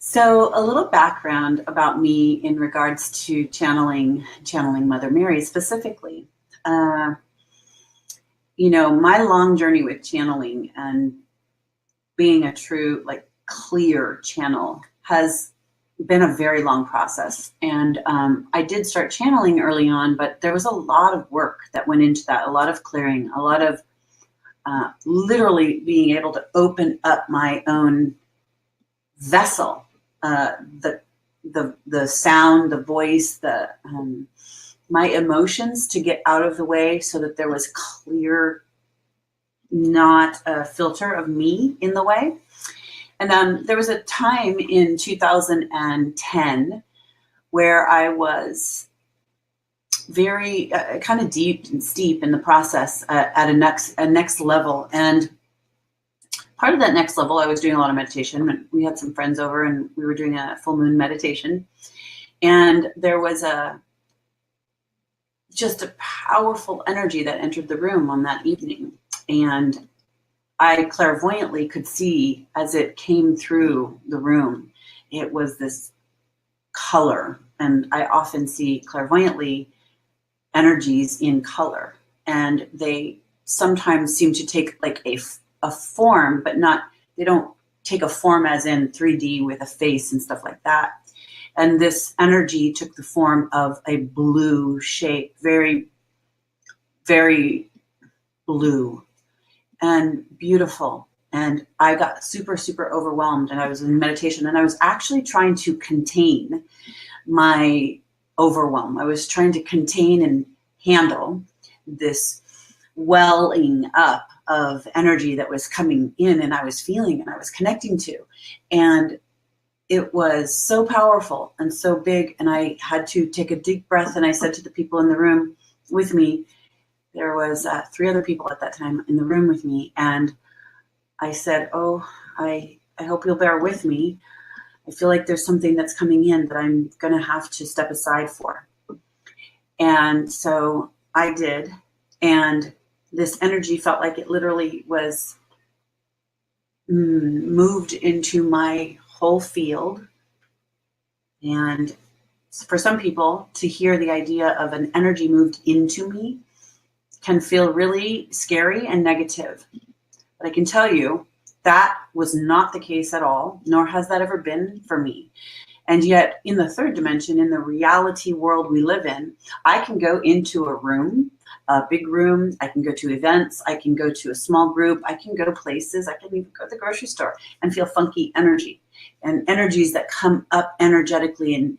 So a little background about me in regards to channeling Mother Mary specifically. Uh, my long journey with channeling and being a true, like, clear channel has been a very long process. And I did start channeling early on, but there was a lot of work that went into that, a lot of clearing, a lot of literally being able to open up my own vessel, the sound, the voice, the my emotions, to get out of the way so that there was clear, not a filter of me in the way. And there was a time in 2010 where I was very kind of deep and steep in the process at a next level. And part of that next level, I was doing a lot of meditation. We had some friends over and we were doing a full moon meditation. And there was just a powerful energy that entered the room on that evening. And I clairvoyantly could see, as it came through the room, it was this color. And I often see clairvoyantly energies in color. And they sometimes seem to take like a form, but they don't take a form as in 3D with a face and stuff like that. And this energy took the form of a blue shape, very, very blue and beautiful. And I got super, super overwhelmed, and I was in meditation, and I was actually trying to contain my overwhelm. I was trying to contain and handle this welling up of energy that was coming in, and I was feeling and I was connecting to. And it was so powerful and so big. And I had to take a deep breath. And I said to the people in the room with me, there was 3 other people at that time in the room with me. And I said, I hope you'll bear with me. I feel like there's something that's coming in that I'm going to have to step aside for. And so I did. And this energy felt like it literally was moved into my whole field. And for some people, to hear the idea of an energy moved into me can feel really scary and negative. But I can tell you that was not the case at all, nor has that ever been for me. And yet, in the 3rd dimension, in the reality world we live in, I can go into a room, a big room. I can go to events. I can go to a small group. I can go to places. I can even go to the grocery store and feel funky energy and energies that come up energetically and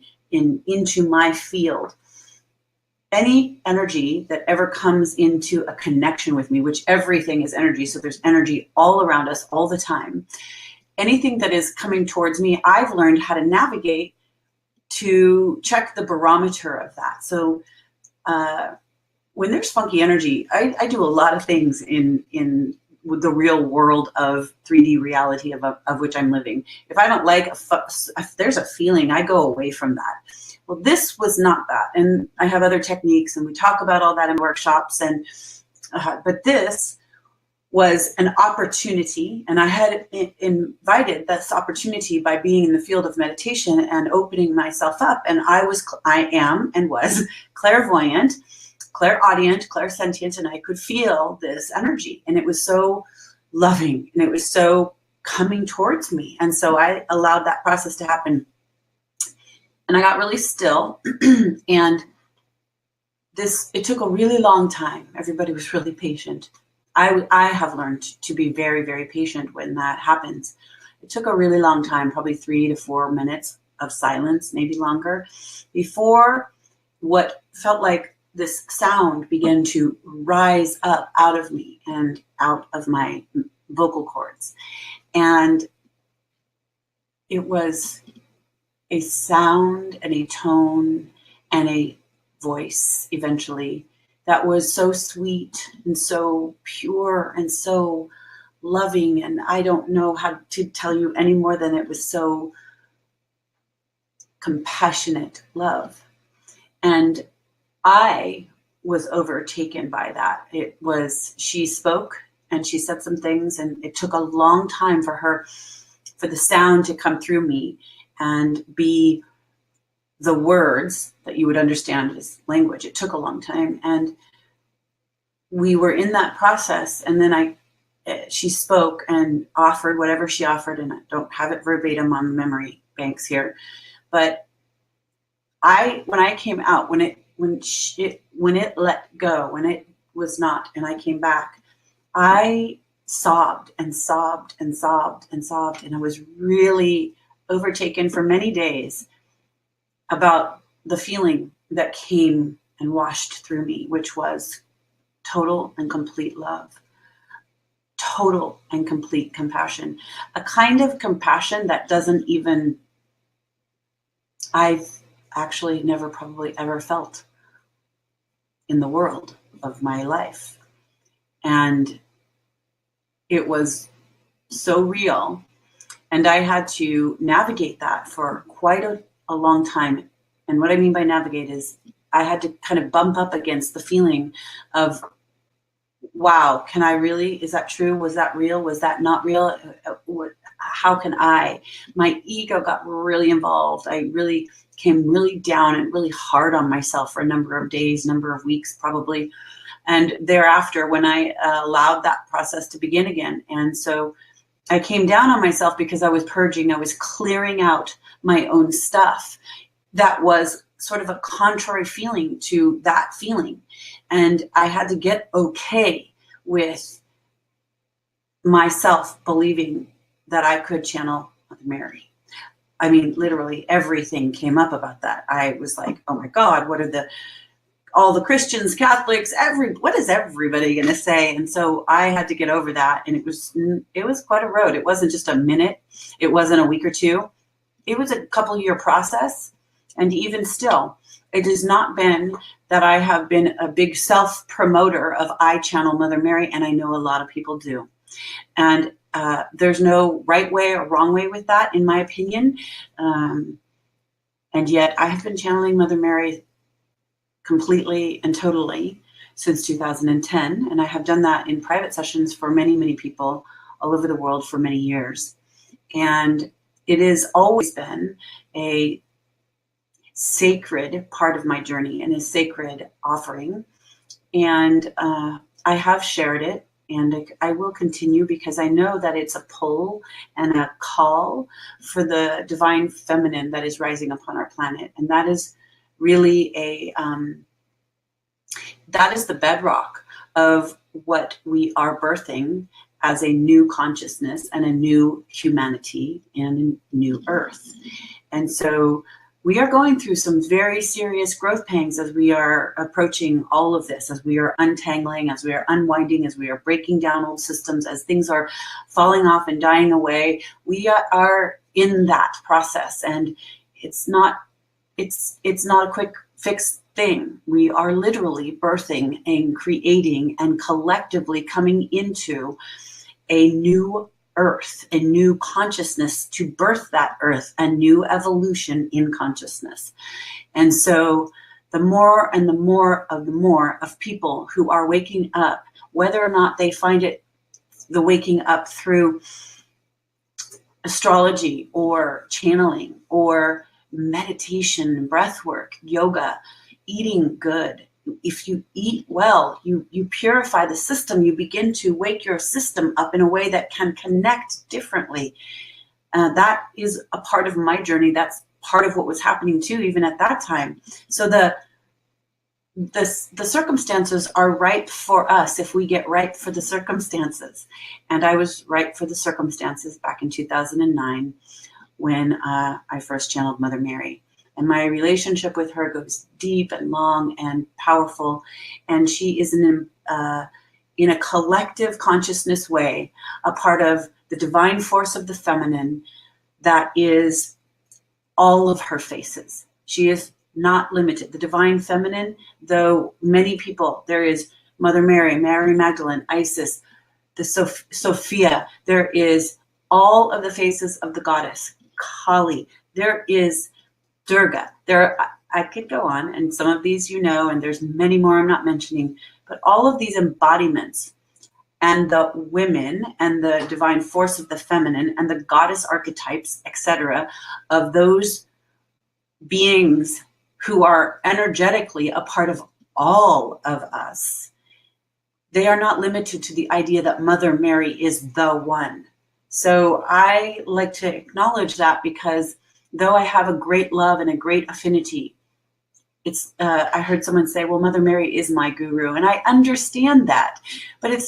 into my field. Any energy that ever comes into a connection with me, which everything is energy, so there's energy all around us all the time. Anything that is coming towards me, I've learned how to navigate to check the barometer of that. So when there's funky energy, I do a lot of things in the real world of 3D reality of which I'm living. If I don't like, if there's a feeling, I go away from that. Well, this was not that. And I have other techniques, and we talk about all that in workshops. And but this was an opportunity, and I had invited this opportunity by being in the field of meditation and opening myself up. And I am and was clairvoyant, clairaudient, clairsentient, and I could feel this energy. And it was so loving, and it was so coming towards me. And so I allowed that process to happen. And I got really still. And it took a really long time. Everybody was really patient. I have learned to be very, very patient when that happens. It took a really long time, probably 3 to 4 minutes of silence, maybe longer, before what felt like this sound began to rise up out of me and out of my vocal cords. And it was a sound and a tone and a voice eventually that was so sweet and so pure and so loving. And I don't know how to tell you any more than it was so compassionate love. And I was overtaken by that. She spoke and she said some things, and it took a long time for the sound to come through me. and be the words that you would understand as language. It took a long time. And we were in that process. And then she spoke and offered whatever she offered. And I don't have it verbatim on the memory banks here. But when I came out, when it let go, when it was not, and I came back, I sobbed and sobbed and sobbed and sobbed. And I was really overtaken for many days about the feeling that came and washed through me, which was total and complete love, total and complete compassion, a kind of compassion that I've actually never probably ever felt in the world of my life. And it was so real. And I had to navigate that for quite a long time. And what I mean by navigate is I had to kind of bump up against the feeling of, wow, can I really, is that true? Was that real? Was that not real? How can my ego got really involved. I really came really down and really hard on myself for a number of days, number of weeks, probably. And thereafter, when I allowed that process to begin again. And so I came down on myself because I was purging, I was clearing out my own stuff. That was sort of a contrary feeling to that feeling. And I had to get okay with myself believing that I could channel Mother Mary. I mean, literally everything came up about that. I was like, oh my God, what are all the Christians, Catholics, what is everybody going to say? And so I had to get over that. And it was quite a road. It wasn't just a minute. It wasn't a week or two. It was a couple-year process. And even still, it has not been that I have been a big self-promoter of I channel Mother Mary, and I know a lot of people do. And there's no right way or wrong way with that, in my opinion. And yet I have been channeling Mother Mary completely and totally since 2010. And I have done that in private sessions for many, many people all over the world for many years. And it has always been a sacred part of my journey and a sacred offering. And I have shared it, and I will continue because I know that it's a pull and a call for the divine feminine that is rising upon our planet. And that is really that is the bedrock of what we are birthing as a new consciousness and a new humanity and a new earth. And so we are going through some very serious growth pangs as we are approaching all of this, as we are untangling, as we are unwinding, as we are breaking down old systems, as things are falling off and dying away. We are in that process, and it's not a quick fix thing. We are literally birthing and creating and collectively coming into a new earth, a new consciousness to birth that earth, a new evolution in consciousness. And so the more and the more of people who are waking up, whether or not they find it the waking up through astrology or channeling or meditation, breath work, yoga, eating good. If you eat well, you purify the system, you begin to wake your system up in a way that can connect differently. That is a part of my journey. That's part of what was happening too, even at that time. So the circumstances are ripe for us if we get ripe for the circumstances. And I was ripe for the circumstances back in 2009 when I first channeled Mother Mary. And my relationship with her goes deep and long and powerful. And she is in a collective consciousness way, a part of the divine force of the feminine that is all of her faces. She is not limited. The divine feminine, though many people, there is Mother Mary, Mary Magdalene, Isis, the Sophia, there is all of the faces of the goddess, Kali, there is Durga. I could go on, and some of these and there's many more I'm not mentioning, but all of these embodiments and the women and the divine force of the feminine and the goddess archetypes, etc., of those beings who are energetically a part of all of us, they are not limited to the idea that Mother Mary is the one. So I like to acknowledge that, because though I have a great love and a great affinity, it's I heard someone say, well, Mother Mary is my guru, and I understand that, but it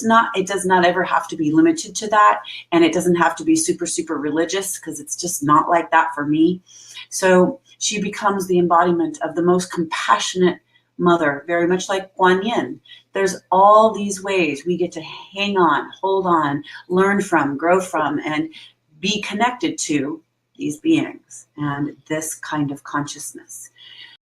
does not ever have to be limited to that, and it doesn't have to be super, super religious, because it's just not like that for me. So she becomes the embodiment of the most compassionate mother, very much like Kuan Yin. There's all these ways we get to hang on, hold on, learn from, grow from, and be connected to these beings and this kind of consciousness.